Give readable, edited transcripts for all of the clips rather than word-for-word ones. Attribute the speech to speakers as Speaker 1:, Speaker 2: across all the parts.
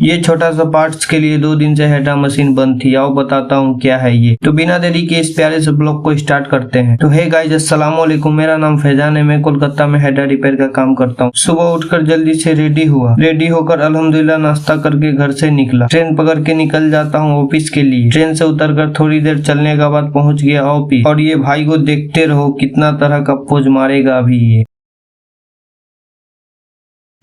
Speaker 1: ये छोटा सा पार्ट्स के लिए 2 दिन से हेडा मशीन बंद थी। आओ बताता हूँ क्या है ये। तो बिना देरी के इस प्यारे से ब्लॉग को स्टार्ट करते हैं। तो हे गाइस, अस्सलाम वालेकुम। मेरा नाम फैजान है। मैं कोलकाता में हेडा रिपेयर का काम करता हूँ। सुबह उठकर जल्दी से रेडी हुआ। रेडी होकर अल्हम्दुलिल्लाह नाश्ता करके घर से निकला। ट्रेन पकड़ के निकल जाता हूँ ऑफिस के लिए। ट्रेन से उतरकर थोड़ी देर चलने के बाद पहुँच गया ऑफिस। और ये भाई को देखते रहो कितना तरह का पोज मारेगा अभी ये।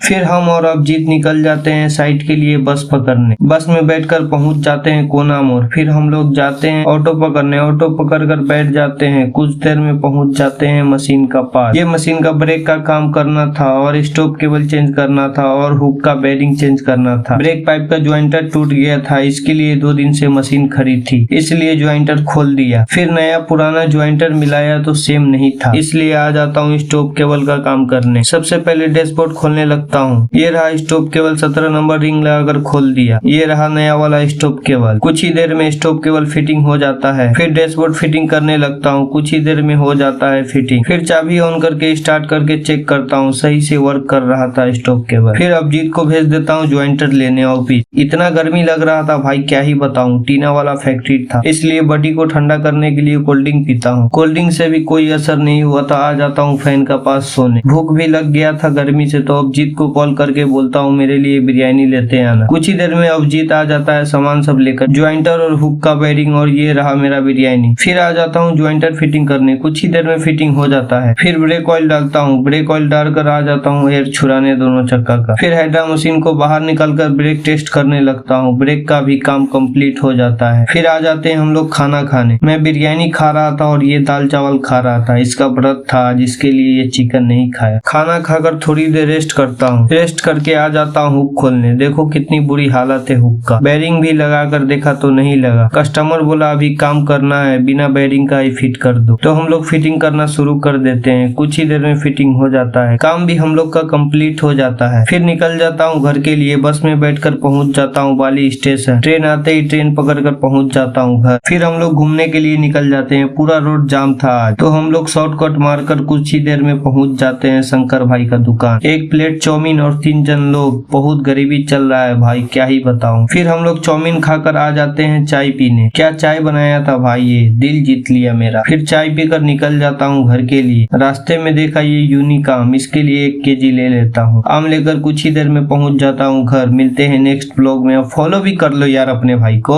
Speaker 1: फिर हम और अभिजीत निकल जाते हैं साइट के लिए बस पकड़ने। बस में बैठकर पहुंच जाते हैं कोना मोड़। फिर हम लोग जाते हैं ऑटो पकड़ने। ऑटो पकड़कर बैठ जाते हैं। कुछ देर में पहुंच जाते हैं मशीन का पास। ये मशीन का ब्रेक का काम करना था और स्टॉप केबल चेंज करना था और हुक का बेरिंग चेंज करना था। ब्रेक पाइप का ज्वाइंटर टूट गया था। इसके लिए 2 दिन से मशीन खरीद थी, इसलिए ज्वाइंटर खोल दिया। फिर नया पुराना ज्वाइंटर मिलाया तो सेम नहीं था, इसलिए आ जाता हूँ स्टॉप केबल का काम करने। सबसे पहले डैशबोर्ड खोलने लगता हूँ। ये रहा स्टॉप केबल, 17 नंबर रिंग लगाकर खोल दिया। ये रहा नया वाला स्टॉप केबल। कुछ ही देर में स्टॉप केबल फिटिंग हो जाता है। फिर डैशबोर्ड फिटिंग करने लगता हूँ। कुछ ही देर में हो जाता है फिटिंग। फिर चाबी ऑन करके स्टार्ट करके चेक करता हूँ सही से वर्क कर रहा था स्टॉप केबल। फिर अभिजीत को भेज देता हूँ ज्वाइंटर लेने ऑफिस। इतना गर्मी लग रहा था भाई, क्या ही बताऊँ। टीना वाला फैक्ट्री था, इसलिए बॉडी को ठंडा करने के लिए कोल्ड ड्रिंक पीता हूँ। कोल्ड ड्रिंक से भी कोई असर नहीं हुआ तो आ जाता हूँ फैन का पास सोने। भूख भी लग गया था गर्मी से, तो अभिजीत को कॉल करके बोलता हूँ मेरे लिए बिरयानी लेते आना। कुछ ही देर में अभिजीत आ जाता है सामान सब लेकर, ज्वाइंटर और हुक का बेरिंग, और ये रहा मेरा बिरयानी। फिर आ जाता हूँ ज्वाइंटर फिटिंग करने। कुछ ही देर में फिटिंग हो जाता है। फिर ब्रेक ऑयल डालता हूँ। ब्रेक ऑयल डालकर आ जाता हूँ एयर छुड़ाने दोनों चक्का का। फिर हेडा मशीन को बाहर निकालकर ब्रेक टेस्ट करने लगता हूँ। ब्रेक का भी काम कंप्लीट हो जाता है। फिर आ जाते हैं हम लोग खाना खाने। मैं बिरयानी खा रहा था और ये दाल चावल खा रहा था। इसका व्रत था जिसके लिए ये चिकन नहीं खाया। खाना खाकर थोड़ी देर रेस्ट करता हूँ। रेस्ट करके आ जाता हूँ हुक खोलने। देखो कितनी बुरी हालत है हुक का। बेरिंग भी लगा कर देखा तो नहीं लगा। कस्टमर बोला अभी काम करना है, बिना बेरिंग का ही फिट कर दो। तो हम लोग फिटिंग करना शुरू कर देते हैं। कुछ ही देर में फिटिंग हो जाता है। काम भी हम लोग का कंप्लीट हो जाता है। फिर निकल जाता हूँ घर के लिए। बस में बैठकर पहुँच जाता हूँ बाली स्टेशन। ट्रेन आते ही ट्रेन पकड़ कर पहुँच जाता हूँ घर। फिर हम लोग घूमने के लिए निकल जाते हैं। पूरा रोड जाम था आज, तो हम लोग शॉर्टकट मारकर कुछ ही देर में पहुँच जाते हैं शंकर भाई का दुकान। 1 प्लेट चाउमीन और 3 जन लोग। बहुत गरीबी चल रहा है भाई, क्या ही बताऊं। फिर हम लोग चाउमीन खाकर आ जाते हैं चाय पीने। क्या चाय बनाया था भाई, ये दिल जीत लिया मेरा। फिर चाय पीकर निकल जाता हूँ घर के लिए। रास्ते में देखा ये यूनिक आम, इसके लिए 1 केजी ले लेता हूँ। आम लेकर कुछ ही देर में पहुंच जाता हूँ घर। मिलते हैं नेक्स्ट ब्लॉग में। फॉलो भी कर लो यार अपने भाई को।